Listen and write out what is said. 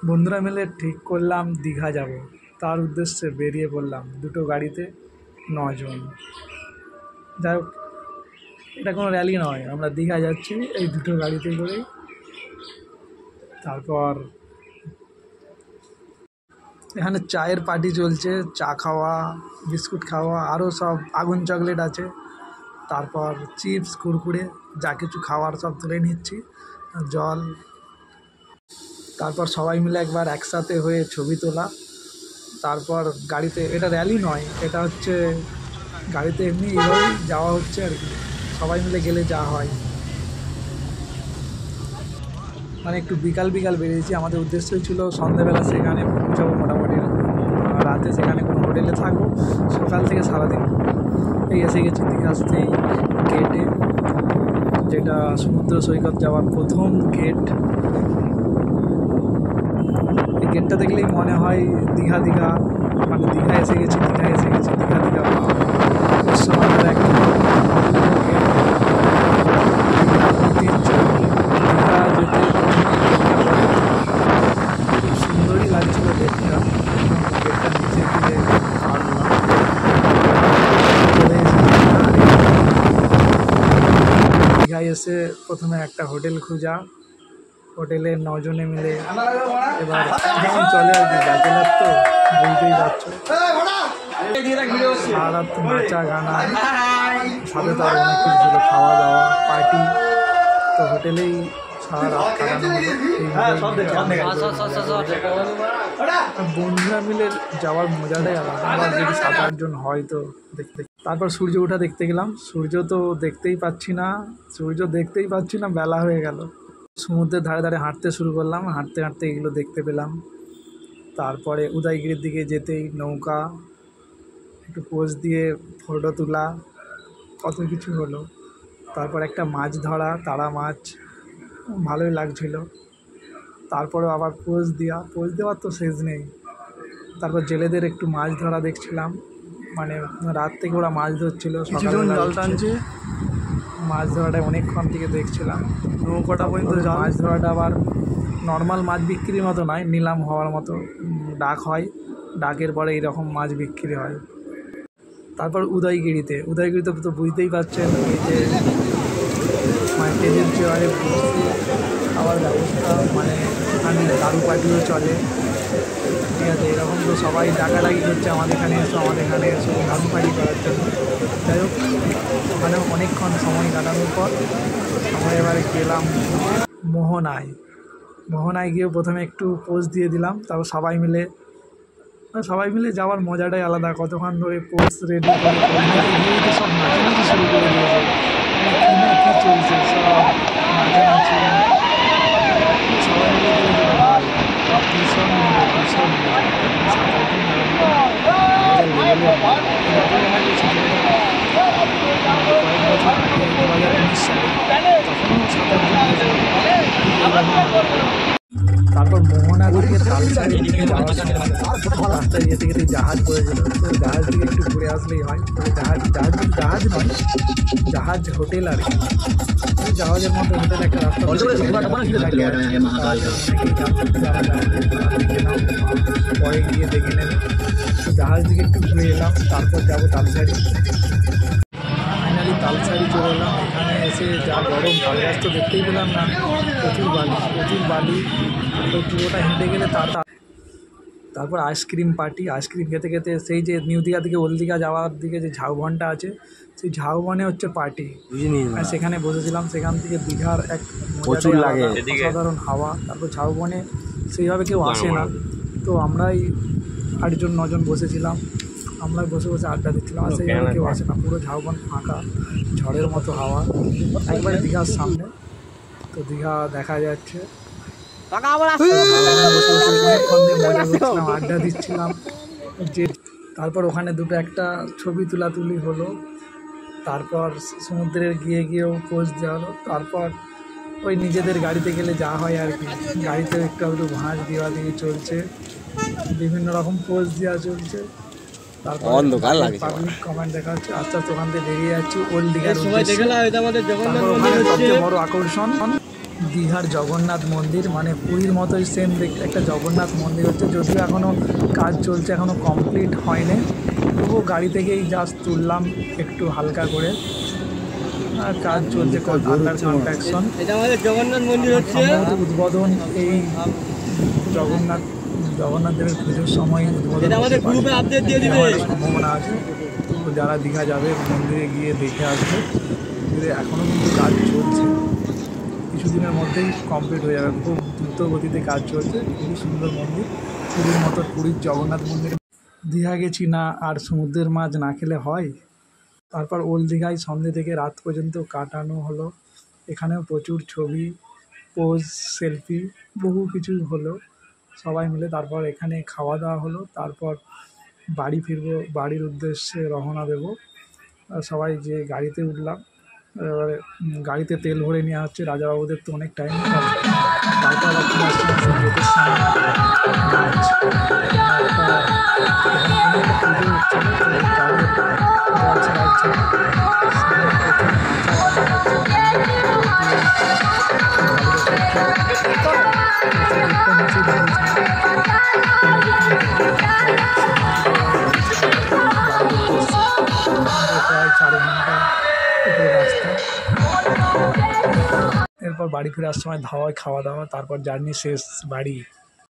বন্ধুরা মিলে ঠিক করলাম দীঘা যাব। তার উদ্দেশ্যে বেরিয়ে পড়লাম দুটো গাড়িতে 9 জন। যাই হোক, এটা কোনো র্যালি নয়, আমরা দীঘা যাচ্ছি এই দুটো গাড়িতে করেই। তারপর এখানে চায়ের পার্টি চলছে, চা খাওয়া, বিস্কুট খাওয়া, আরও সব আগুন চকলেট আছে। তারপর চিপস, কুরকুরে যা কিছু খাওয়ার সব তুলে নিচ্ছি, জল। তারপর সবাই মিলে একবার একসাথে হয়ে ছবি তোলা। তারপর গাড়িতে, এটা র্যালি নয়, এটা হচ্ছে গাড়িতে এমনি এইভাবেই যাওয়া হচ্ছে আর কি, সবাই মিলে গেলে যা হয়। মানে একটু বিকাল বিকাল বেরিয়েছি, আমাদের উদ্দেশ্য ছিল সন্ধ্যেবেলা সেখানে পৌঁছাবো মোটামুটি, রাতে সেখানে কোনো হোটেলে থাকবো, সকাল থেকে সারাদিন। এই এসে গেছি দীঘাতেই গেটে, যেটা সমুদ্র সৈকত যাওয়ার প্রথম গেট। এই গেটটা দেখলেই মনে হয় দীঘা দীঘা, মানে দীঘা এসে গেছি, দীঘা এসে গেছি, দীঘা দীঘা পশ্চিমবঙ্গের একটা খুব সুন্দরই লাগছিল গেটটা। গেটটা নিচে দিয়ে দীঘায় এসে প্রথমে একটা হোটেল খোঁজা, হোটেলে 9 জনে মিলে এবার যেমন চলে আর কি, ব্যাচেলার তো বুঝতেই পারছো, সারা রাত নাচা গানা, সাথে তো আরও অনেক কিছু ছিল, খাওয়া দাওয়া, পার্টি। তো হোটেলেই সারা রাত কাটানো হলো। বন্ধুরা মিলে যাওয়ার মজাটাই আলাদা। আবার যদি 7-8 জন হয় তো দেখতে। তারপর সূর্য ওঠা দেখতে গেলাম। সূর্য তো দেখতেই পাচ্ছি না, বেলা হয়ে গেল। সমুদ্রের ধারে ধারে হাঁটতে শুরু করলাম, হাঁটতে হাঁটতে এগুলো দেখতে পেলাম। তারপরে উদয়গিরির দিকে যেতেই নৌকা, একটু পোজ দিয়ে ফটো তোলা, কত কিছু হলো। তারপর একটা মাছ ধরা, তারা মাছ, ভালোই লাগছিল। তারপরেও আবার পোজ দেওয়ার তো শেষ নেই। তারপর জেলেদের একটু মাছ ধরা দেখছিলাম, মানে রাত থেকে ওরা মাছ ধরছিল, সকালবেলা জল টানছে, মাছ ধরাটা অনেকক্ষণ থেকে দেখছিলাম। নৌকাটা পর্যন্ত মাছ ধরাটা আবার নর্মাল মাছ বিক্রির মতো নয়, নিলাম হওয়ার মতো ডাক হয়, ডাকের পরে এইরকম মাছ বিক্রি হয়। তারপর উদয়গিরিতে তো বুঝতেই পারছেন, এই যে মানে স্টেজের চেয়ারে বসে খাওয়ার ব্যবস্থা, মানে এখানে দারু পার্টিও চলে, ঠিক আছে। এরকম তো সবাই ডাকাডাকি করছে আমাদের এখানে এসো দারু পার্টি করার জন্য। যাই হোক, মানে অনেকক্ষণ সময় কাটানোর পর আমরা এবারে গেলাম মোহনায় গিয়ে প্রথমে একটু পোজ দিয়ে দিলাম। তারপর সবাই মিলে যাওয়ার মজাটাই আলাদা। কতক্ষণ ধরে পোজ রেডি করে গিয়ে সব নাচানাচি শুরু করে দিয়েছে, কী চলছে সব নাচানাচি, সবাই মিলে ভীষণ তারপর মোহনা থেকে তালসারি দিকে যাওয়ার সময় রাস্তায় যেতে যেতে জাহাজ পড়েছিল, তো জাহাজ থেকে একটু ঘুরে আসলেই হয়। জাহাজ নয়, জাহাজ হোটেল আর কি, জাহাজের মধ্যে হোটেল একটা রাস্তা, পরে গিয়ে দেখে নেবে। জাহাজ থেকে একটু ঘুরে এলাম, তারপর যাবো তালসারি। ফাইনালি তালসারি চলে এলাম। এখানে এসে যা গরম, তালগাছ তো দেখতেই পেলাম না, প্রচুর বালি। তো পুরোটা হেঁটে গেলে তারপর আইসক্রিম পার্টি, আইসক্রিম খেতে খেতে সেই যে নিউ দীঘা থেকে ওল্ড দীঘা যাওয়ার দিকে যে ঝাউবনটা আছে, সেই ঝাউবনে হচ্ছে পার্টি, আর সেখানে বসেছিলাম। সেখান থেকে দীঘার এক প্রচুর লাগে, অসাধারণ হাওয়া। তারপর ঝাউবনে সেইভাবে কেউ আসে না, তো আমরাই 8 জন 9 জন বসেছিলাম, আমরা বসে আড্ডা দিচ্ছিলাম। আর সেইভাবে কেউ আসে না, পুরো ঝাউবন ফাঁকা, ঝড়ের মতো হাওয়া, একবারে দীঘার সামনে। তো দীঘা দেখা যাচ্ছে, আড্ডা দিচ্ছিলাম যে। তারপর ওখানে একটা ছবি তুলি হলো। তারপর সমুদ্রে গিয়েও পোজ দেওয়া হলো। তারপর ওই নিজেদের গাড়িতে গেলে যা হয় আর কি, গাড়িতে একটু ভাঁজ দেওয়া দিয়ে চলছে, বিভিন্ন রকম পোজ দেওয়া চলছে। তারপর পাবলিক কমেন্ট দেখা হচ্ছে। আস্তে আস্তে ওখান থেকে বেরিয়ে যাচ্ছি ওল্ড দীঘার উদ্দেশ্যে। সবচেয়ে বড় আকর্ষণ দীঘার জগন্নাথ মন্দির, মানে পুরীর মতোই সেম দেখতে একটা জগন্নাথ মন্দির হচ্ছে, যদিও এখনও কাজ চলছে, এখনও কমপ্লিট হয়নি। তবুও গাড়ি থেকেই জাস্ট তুললাম একটু হালকা করে, আর কাজ চলছে, আন্ডার কনস্ট্রাকশন। এটা আমাদের জগন্নাথ মন্দির হচ্ছে, উদ্বোধন এই জগন্নাথ দেবের পুজোর সময় উদ্বোধন আমাদের গ্রুপে আপডেট দিয়ে দিবে, সম্ভাবনা আছে। তো যারা দীঘা যাবে মন্দিরে গিয়ে দেখে আসবে। এখনও কিন্তু কাজ চলছে, কিছুদিনের মধ্যেই কমপ্লিট হয়ে যাবে, খুব দ্রুত গতিতে কাজ চলছে। খুবই সুন্দর মন্দির, পুরীর মতো, পুরীর জগন্নাথ মন্দির। দীঘা গেছি না আর সমুদ্রের মাছ না খেলে হয়। তারপর ওল্ড দীঘায় সন্ধ্যে থেকে রাত পর্যন্ত কাটানো হলো, এখানেও প্রচুর ছবি, পোজ, সেলফি, বহু কিছু হলো সবাই মিলে। তারপর এখানে খাওয়া দাওয়া হলো, তারপর বাড়ি ফিরবো, বাড়ির উদ্দেশ্যে রওনা দেবো। সবাই যে গাড়িতে উঠলাম, এবারে গাড়িতে তেল ভরে নেওয়া হচ্ছে। রাজাবাবুদের তো অনেক টাইম, তারপর গেটের সামনে নাচ, পুজো হচ্ছিল, তো তাদের জল ছাড়াচ্ছে, প্রায় 4 ঘন্টা উপরে রাস্তা। এরপর বাড়ি ফেরার সময় ধাওয়ায় খাওয়া দাওয়া, তারপর জার্নি শেষ বাড়ি।